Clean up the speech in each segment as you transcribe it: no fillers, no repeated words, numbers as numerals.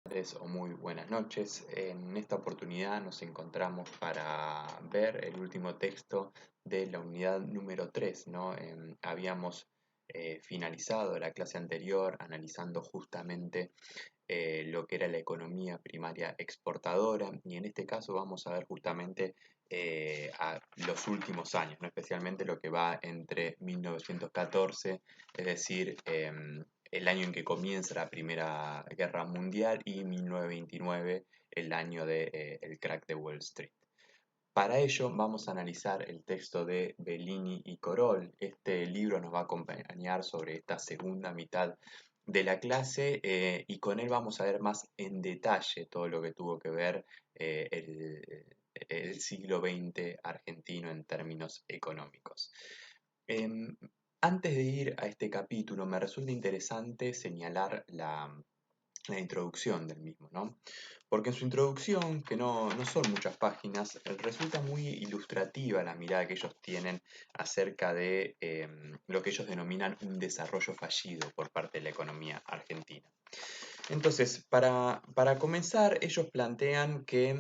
Tardes o muy buenas noches. En esta oportunidad nos encontramos para ver el último texto de la unidad número 3, ¿no? Habíamos finalizado la clase anterior analizando justamente lo que era la economía primaria exportadora y en este caso vamos a ver justamente a los últimos años, ¿no? Especialmente lo que va entre 1914, es decir, el año en que comienza la Primera Guerra Mundial, y 1929, el año del crack de Wall Street. Para ello vamos a analizar el texto de Bellini y Corol. Este libro nos va a acompañar sobre esta segunda mitad de la clase, y con él vamos a ver más en detalle todo lo que tuvo que ver el siglo XX argentino en términos económicos. Em, Antes de ir a este capítulo, me resulta interesante señalar la introducción del mismo, ¿no? Porque en su introducción, que no son muchas páginas, resulta muy ilustrativa la mirada que ellos tienen acerca de lo que ellos denominan un desarrollo fallido por parte de la economía argentina. Entonces, para comenzar, ellos plantean que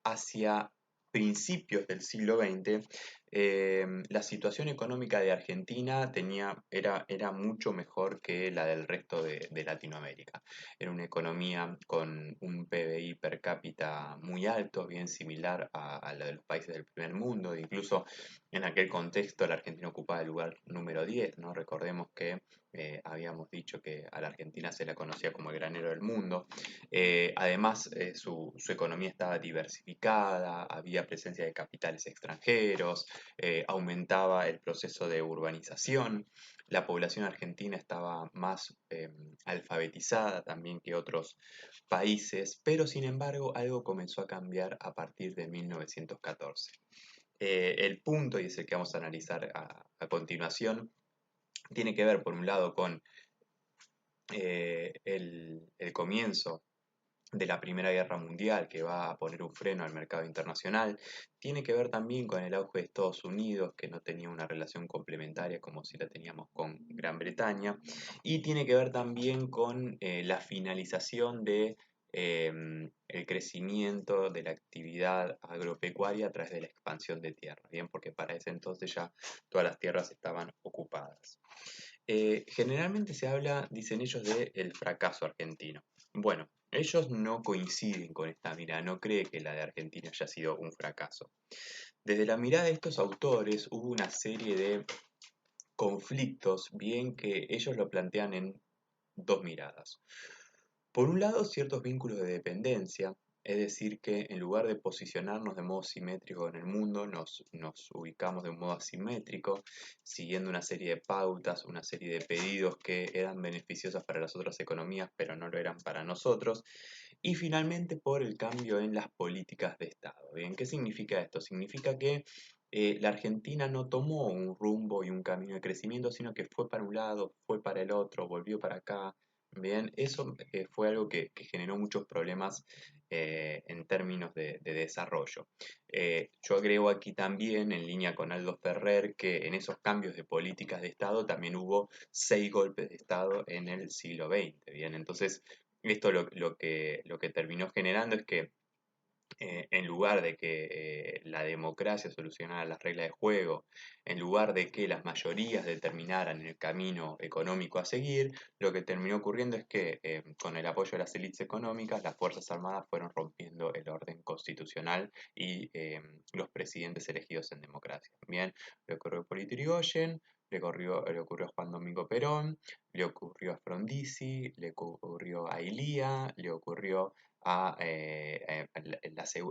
hacia principios del siglo XX, la situación económica de Argentina era mucho mejor que la del resto de Latinoamérica. Era una economía con un PBI per cápita muy alto, bien similar a la de los países del primer mundo. Incluso en aquel contexto la Argentina ocupaba el lugar número 10, ¿no? Recordemos que habíamos dicho que a la Argentina se la conocía como el granero del mundo. Además, su economía estaba diversificada, había presencia de capitales extranjeros, aumentaba el proceso de urbanización, la población argentina estaba más alfabetizada también que otros países, pero sin embargo algo comenzó a cambiar a partir de 1914. El punto, y es el que vamos a analizar a continuación, tiene que ver por un lado con el comienzo de la Primera Guerra Mundial, que va a poner un freno al mercado internacional. Tiene que ver también con el auge de Estados Unidos, que no tenía una relación complementaria como si la teníamos con Gran Bretaña, y tiene que ver también con la finalización de el crecimiento de la actividad agropecuaria a través de la expansión de tierra, bien, porque para ese entonces ya todas las tierras estaban ocupadas. Generalmente se habla, dicen ellos, de el fracaso argentino. Bueno, ellos no coinciden con esta mirada, no creen que la de Argentina haya sido un fracaso. Desde la mirada de estos autores hubo una serie de conflictos, bien que ellos lo plantean en dos miradas. Por un lado, ciertos vínculos de dependencia, es decir, que en lugar de posicionarnos de modo simétrico en el mundo, nos ubicamos de un modo asimétrico, siguiendo una serie de pautas, una serie de pedidos que eran beneficiosas para las otras economías, pero no lo eran para nosotros. Y finalmente, por el cambio en las políticas de Estado. Bien, ¿qué significa esto? Significa que la Argentina no tomó un rumbo y un camino de crecimiento, sino que fue para un lado, fue para el otro, volvió para acá. Bien, eso fue algo que generó muchos problemas en términos de desarrollo. Yo agrego aquí también, en línea con Aldo Ferrer, que en esos cambios de políticas de Estado también hubo 6 golpes de Estado en el siglo XX. Bien, entonces esto lo que terminó generando es que en lugar de que la democracia solucionara las reglas de juego, en lugar de que las mayorías determinaran el camino económico a seguir, lo que terminó ocurriendo es que con el apoyo de las élites económicas, las Fuerzas Armadas fueron rompiendo el orden constitucional y los presidentes elegidos en democracia. Bien, le ocurrió a Hipólito Yrigoyen, le ocurrió a Juan Domingo Perón, le ocurrió a Frondizi, le ocurrió a Ilía, le ocurrió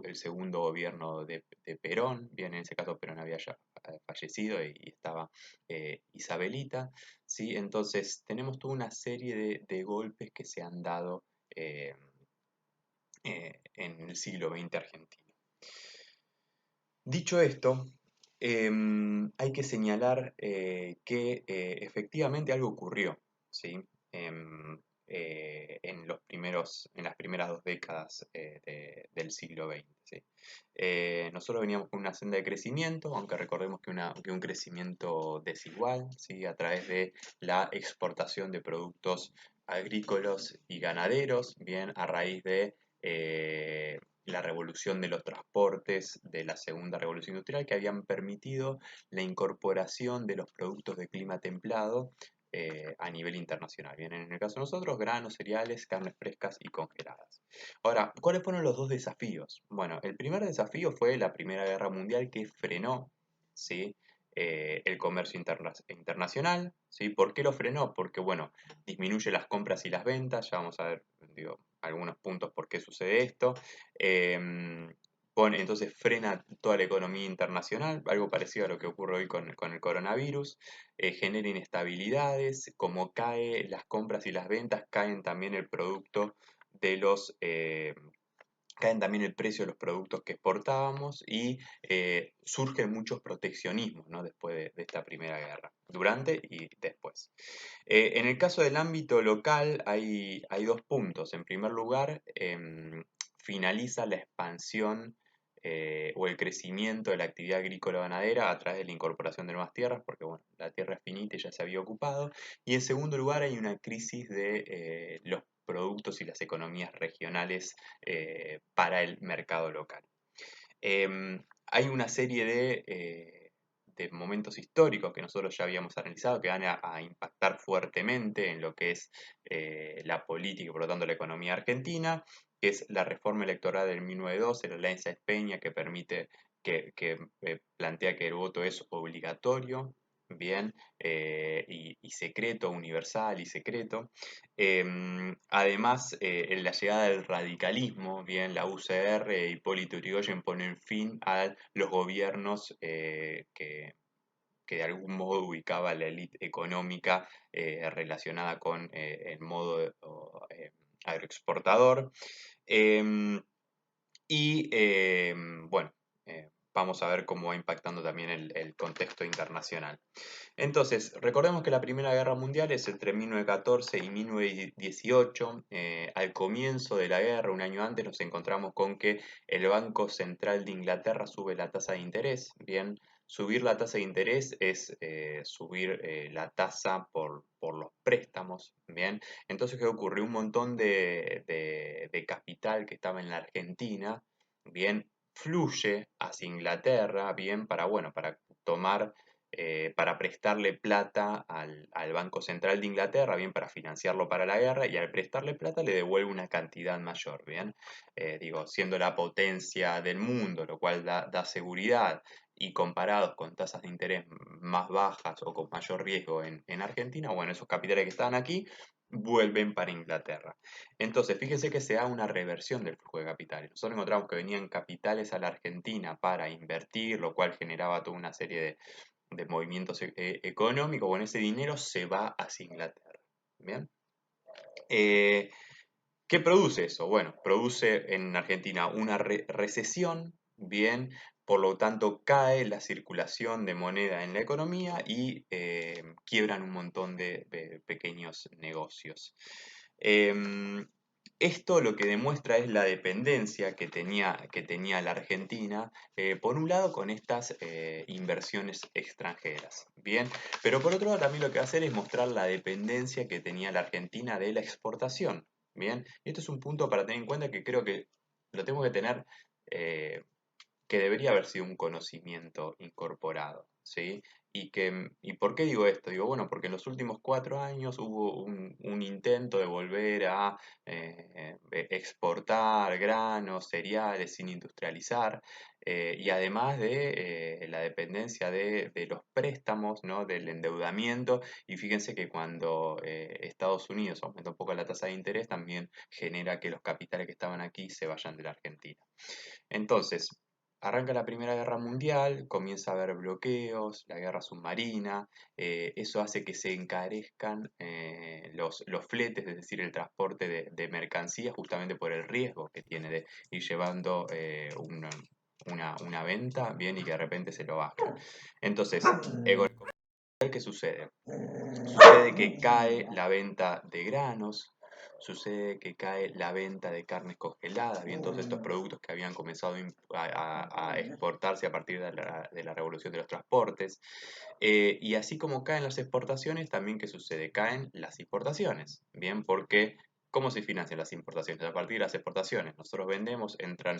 el segundo gobierno de Perón. Bien, en ese caso Perón había ya fallecido y estaba Isabelita, ¿sí? Entonces tenemos toda una serie de golpes que se han dado en el siglo XX argentino. Dicho esto, hay que señalar que efectivamente algo ocurrió, ¿sí? En las primeras 2 décadas del siglo XX, ¿sí? Nosotros veníamos con una senda de crecimiento, aunque recordemos que un crecimiento desigual, ¿sí? A través de la exportación de productos agrícolas y ganaderos, bien, a raíz de la revolución de los transportes de la segunda revolución industrial que habían permitido la incorporación de los productos de clima templado a nivel internacional. Bien, en el caso de nosotros, granos, cereales, carnes frescas y congeladas. Ahora, ¿cuáles fueron los dos desafíos? Bueno, el primer desafío fue la Primera Guerra Mundial que frenó, ¿sí? El comercio internacional, ¿sí? ¿Por qué lo frenó? Porque, bueno, disminuye las compras y las ventas, ya vamos a ver, digo, algunos puntos por qué sucede esto. Entonces frena toda la economía internacional, algo parecido a lo que ocurre hoy con el coronavirus, genera inestabilidades, como cae las compras y las ventas, caen también el producto de los caen también el precio de los productos que exportábamos y surgen muchos proteccionismos, ¿no? Después de esta primera guerra, durante y después. En el caso del ámbito local hay dos puntos. En primer lugar, finaliza la expansión o el crecimiento de la actividad agrícola ganadera a través de la incorporación de nuevas tierras, porque bueno, la tierra es finita y ya se había ocupado. Y en segundo lugar, hay una crisis de los productos y las economías regionales para el mercado local. Hay una serie de momentos históricos que nosotros ya habíamos analizado que van a impactar fuertemente en lo que es la política y por lo tanto la economía argentina, que es la reforma electoral del 1912, la ley Sáenz Peña que permite, que plantea que el voto es obligatorio, bien, y secreto, universal y secreto. Además, en la llegada del radicalismo, bien, la UCR y Hipólito Yrigoyen ponen fin a los gobiernos que de algún modo ubicaba la élite económica relacionada con el modo agroexportador. Em, bueno, vamos a ver cómo va impactando también el contexto internacional. Entonces, recordemos que la Primera Guerra Mundial es entre 1914 y 1918. Al comienzo de la guerra, un año antes, nos encontramos con que el Banco Central de Inglaterra sube la tasa de interés. Bien, subir la tasa de interés es subir la tasa por los préstamos. Bien, entonces, ¿qué ocurre? Un montón de capital que estaba en la Argentina, bien, fluye hacia Inglaterra, bien, bueno, para tomar para prestarle plata al Banco Central de Inglaterra, bien, para financiarlo para la guerra, y al prestarle plata le devuelve una cantidad mayor, bien, digo, siendo la potencia del mundo, lo cual da seguridad, y comparados con tasas de interés más bajas o con mayor riesgo en Argentina, bueno, esos capitales que estaban aquí vuelven para Inglaterra. Entonces, fíjense que se da una reversión del flujo de capitales. Nosotros encontramos que venían capitales a la Argentina para invertir, lo cual generaba toda una serie de movimientos económicos, bueno, ese dinero se va hacia Inglaterra. ¿Bien? Eh, ¿Qué produce eso? Bueno, produce en Argentina una recesión, bien, por lo tanto cae la circulación de moneda en la economía y quiebran un montón de pequeños negocios. Em, Esto lo que demuestra es la dependencia que tenía la Argentina, por un lado con estas inversiones extranjeras, bien, pero por otro lado también lo que va a hacer es mostrar la dependencia que tenía la Argentina de la exportación, bien, y esto es un punto para tener en cuenta que creo que lo tengo que tener, eh, que debería haber sido un conocimiento incorporado, ¿sí? ¿Y por qué digo esto? Digo, bueno, porque en los últimos 4 años hubo un intento de volver a exportar granos, cereales sin industrializar, y además de la dependencia de los préstamos, ¿no? Del endeudamiento, y fíjense que cuando Estados Unidos aumenta un poco la tasa de interés, también genera que los capitales que estaban aquí se vayan de la Argentina. Entonces, arranca la Primera Guerra Mundial, comienza a haber bloqueos, la guerra submarina, eso hace que se encarezcan los fletes, es decir, el transporte de mercancías, justamente por el riesgo que tiene de ir llevando una venta, bien, y que de repente se lo bajen. Entonces, ¿qué sucede? Sucede que cae la venta de granos, sucede que cae la venta de carnes congeladas, bien, todos estos productos que habían comenzado a exportarse a partir de la revolución de los transportes. Y así como caen las exportaciones, también ¿qué sucede? Caen las importaciones, bien, porque ¿cómo se financian las importaciones? A partir de las exportaciones. Nosotros vendemos, entran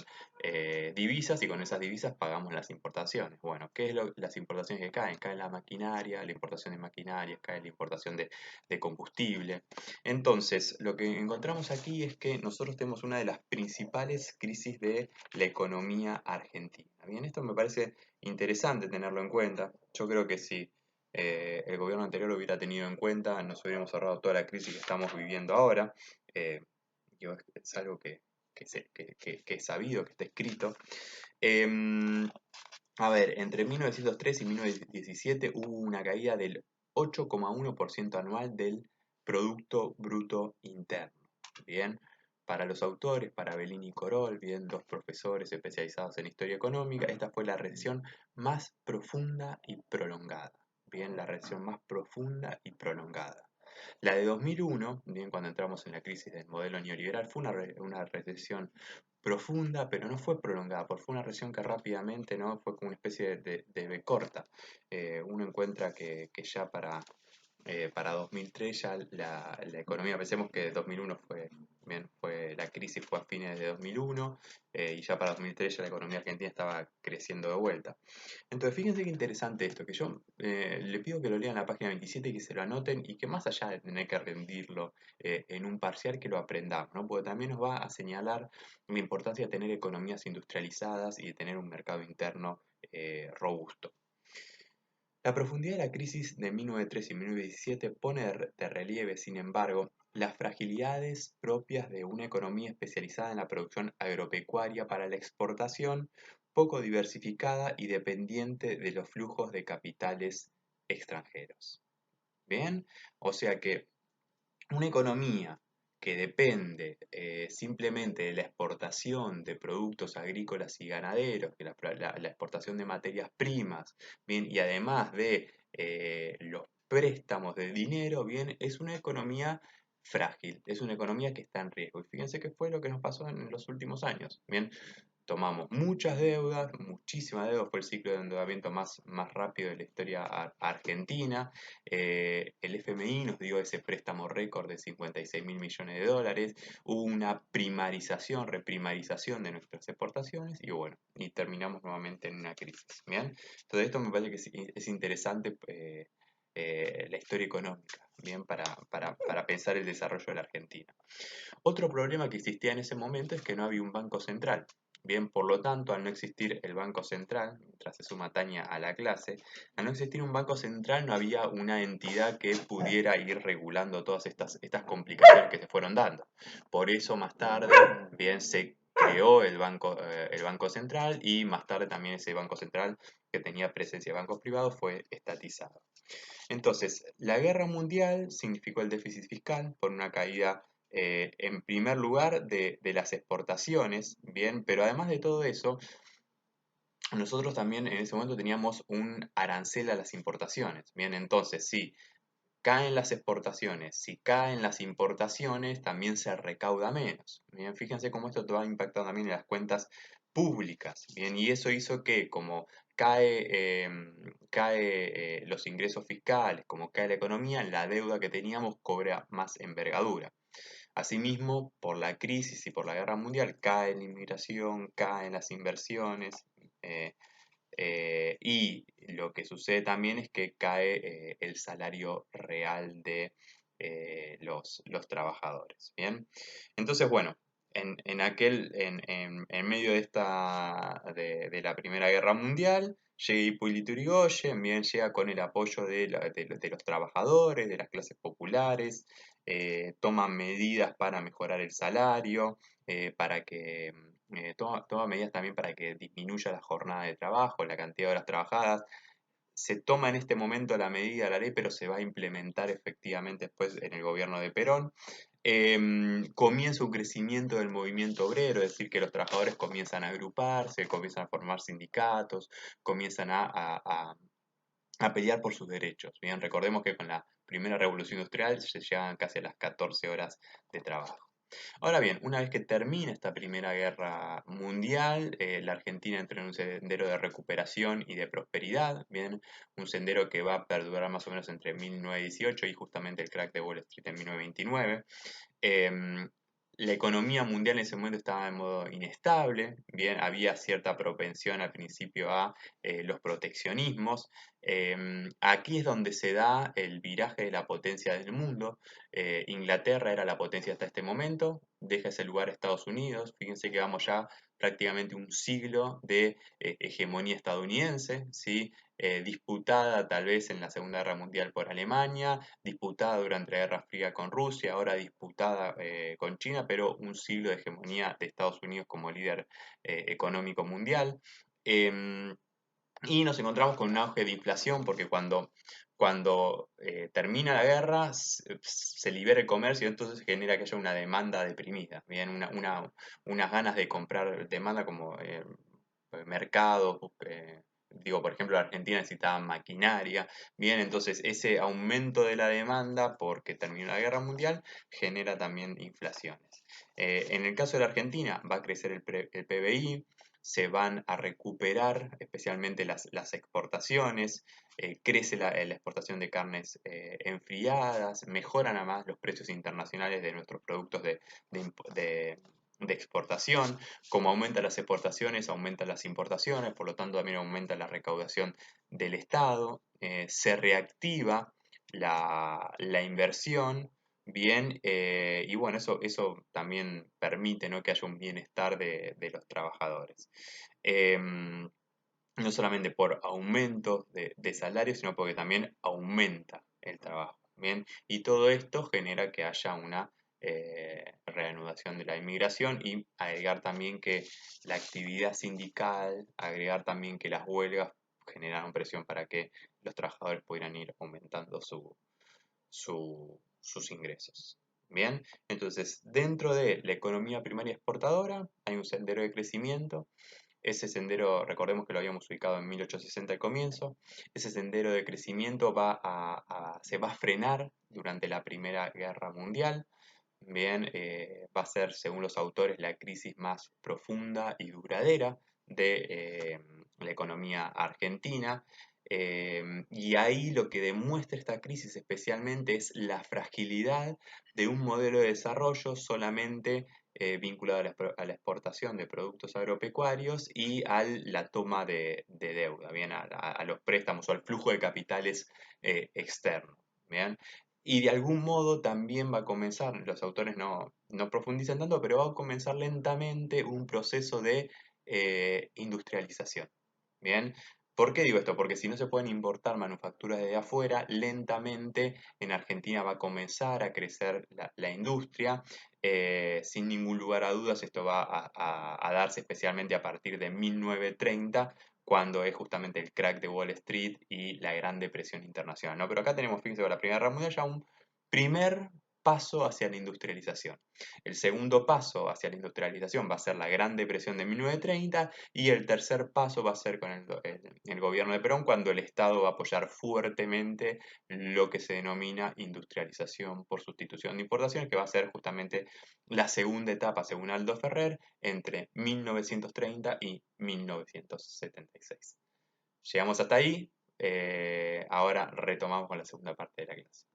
divisas y con esas divisas pagamos las importaciones. Bueno, ¿qué es las importaciones que caen? Cae la maquinaria, la importación de maquinaria, cae la importación de combustible. Entonces, lo que encontramos aquí es que nosotros tenemos una de las principales crisis de la economía argentina. Bien, esto me parece interesante tenerlo en cuenta. Yo creo que si el gobierno anterior lo hubiera tenido en cuenta, nos hubiéramos ahorrado toda la crisis que estamos viviendo ahora. Eh, es algo que es sabido, que está escrito. Em, a ver, entre 1903 y 1917 hubo una caída del 8,1% anual del Producto Bruto Interno. Bien, para los autores, para Bellini y Corol, bien, dos profesores especializados en historia económica, esta fue la recesión más profunda y prolongada. Bien, la recesión más profunda y prolongada. La de 2001, bien, cuando entramos en la crisis del modelo neoliberal, fue una recesión profunda, pero no fue prolongada, porque fue una recesión que rápidamente, ¿no? Fue como una especie de V corta. Uno encuentra que ya para 2003 ya la economía, pensemos que 2001 la crisis fue a fines de 2001 y ya para 2003 ya la economía argentina estaba creciendo de vuelta. Entonces, fíjense qué interesante esto, que yo le pido que lo lean la página 27 y que se lo anoten y que más allá de tener que rendirlo en un parcial, que lo aprendamos, ¿no? Porque también nos va a señalar la importancia de tener economías industrializadas y de tener un mercado interno robusto. La profundidad de la crisis de 1903 y 1917 pone de relieve, sin embargo, las fragilidades propias de una economía especializada en la producción agropecuaria para la exportación, poco diversificada y dependiente de los flujos de capitales extranjeros. ¿Bien? O sea que una economía que depende simplemente de la exportación de productos agrícolas y ganaderos, que la exportación de materias primas, bien, y además de los préstamos de dinero, bien, es una economía frágil, es una economía que está en riesgo. Y fíjense qué fue lo que nos pasó en los últimos años. Bien, tomamos muchas deudas, muchísimas deudas, fue el ciclo de endeudamiento más rápido de la historia argentina. El FMI nos dio ese préstamo récord de 56.000 millones de dólares. Hubo una primarización, reprimarización de nuestras exportaciones y bueno, y terminamos nuevamente en una crisis. ¿Bien? Entonces esto me parece que es interesante la historia económica, ¿bien? Para pensar el desarrollo de la Argentina. Otro problema que existía en ese momento es que no había un banco central. Bien, por lo tanto, al no existir el Banco Central, mientras se suma Tania a la clase, al no existir un Banco Central no había una entidad que pudiera ir regulando todas estas complicaciones que se fueron dando. Por eso más tarde, bien, se creó el banco Central y más tarde también ese Banco Central que tenía presencia de bancos privados fue estatizado. Entonces, la guerra mundial significó el déficit fiscal por una caída, en primer lugar, de las exportaciones, bien, pero además de todo eso, nosotros también en ese momento teníamos un arancel a las importaciones, bien, entonces, si caen las exportaciones, si caen las importaciones, también se recauda menos. Bien, fíjense cómo esto te va impactando también en las cuentas públicas. Bien, y eso hizo que como cae los ingresos fiscales, como cae la economía, la deuda que teníamos cobra más envergadura. Asimismo, por la crisis y por la guerra mundial, cae la inmigración, caen las inversiones, eh, y lo que sucede también es que cae el salario real de los trabajadores. ¿Bien? Entonces, bueno, en medio de la Primera Guerra Mundial, llega Hipólito Yrigoyen, bien, llega con el apoyo de los trabajadores, de las clases populares, toma medidas para mejorar el salario, para que toma medidas también para que disminuya la jornada de trabajo, la cantidad de horas trabajadas. Se toma en este momento la medida, la ley, pero se va a implementar efectivamente después en el gobierno de Perón. Comienza un crecimiento del movimiento obrero, es decir, que los trabajadores comienzan a agruparse, comienzan a formar sindicatos, comienzan a pelear por sus derechos. Bien, recordemos que con la primera revolución industrial se llegan casi a las 14 horas de trabajo. Ahora bien, una vez que termina esta Primera Guerra Mundial, la Argentina entra en un sendero de recuperación y de prosperidad, bien, un sendero que va a perdurar más o menos entre 1918 y justamente el crack de Wall Street en 1929. Em, la economía mundial en ese momento estaba en modo inestable, bien, había cierta propensión al principio a los proteccionismos. Aquí es donde se da el viraje de la potencia del mundo. Inglaterra era la potencia hasta este momento, deja ese lugar Estados Unidos. Fíjense que vamos ya prácticamente un siglo de hegemonía estadounidense, ¿sí? Disputada tal vez en la Segunda Guerra Mundial por Alemania, disputada durante la Guerra Fría con Rusia, ahora disputada con China, pero un siglo de hegemonía de Estados Unidos como líder económico mundial. Em, y nos encontramos con un auge de inflación porque cuando termina la guerra se libera el comercio y entonces genera que haya una demanda deprimida, ¿bien? Unas ganas de comprar demanda como mercados, digo, por ejemplo, Argentina necesitaba maquinaria, bien, entonces ese aumento de la demanda porque terminó la guerra mundial genera también inflaciones. En el caso de la Argentina va a crecer el PBI, se van a recuperar especialmente las exportaciones, crece la exportación de carnes enfriadas, mejoran además los precios internacionales de nuestros productos de- de exportación. Como aumentan las exportaciones, aumentan las importaciones, por lo tanto también aumenta la recaudación del Estado, se reactiva la inversión. Bien, y bueno, eso también permite, ¿no?, que haya un bienestar de los trabajadores. Em, no solamente por aumento de salarios, sino porque también aumenta el trabajo. Bien, y todo esto genera que haya una reanudación de la inmigración y agregar también que la actividad sindical, agregar también que las huelgas generaron presión para que los trabajadores pudieran ir aumentando sus ingresos. Bien, entonces dentro de la economía primaria exportadora hay un sendero de crecimiento. Ese sendero, recordemos que lo habíamos ubicado en 1860 al comienzo, ese sendero de crecimiento se va a frenar durante la Primera Guerra Mundial. Bien, va a ser, según los autores, la crisis más profunda y duradera de la economía argentina. Y ahí lo que demuestra esta crisis especialmente es la fragilidad de un modelo de desarrollo solamente vinculado a la exportación de productos agropecuarios y a la toma de deuda, bien, a los préstamos o al flujo de capitales externo. Bien. Y de algún modo también va a comenzar, los autores no profundizan tanto, pero va a comenzar lentamente un proceso de industrialización. Bien, ¿por qué digo esto? Porque si no se pueden importar manufacturas de afuera, lentamente en Argentina va a comenzar a crecer la industria. Sin ningún lugar a dudas, esto va a darse especialmente a partir de 1930, cuando es justamente el crack de Wall Street y la Gran Depresión Internacional, ¿no? Pero acá tenemos, fíjense, con la Primera Guerra Mundial ya un primer paso hacia la industrialización. El segundo paso hacia la industrialización va a ser la Gran Depresión de 1930 y el tercer paso va a ser con el gobierno de Perón, cuando el Estado va a apoyar fuertemente lo que se denomina industrialización por sustitución de importaciones, que va a ser justamente la segunda etapa, según Aldo Ferrer, entre 1930 y 1976. Llegamos hasta ahí, ahora retomamos con la segunda parte de la clase.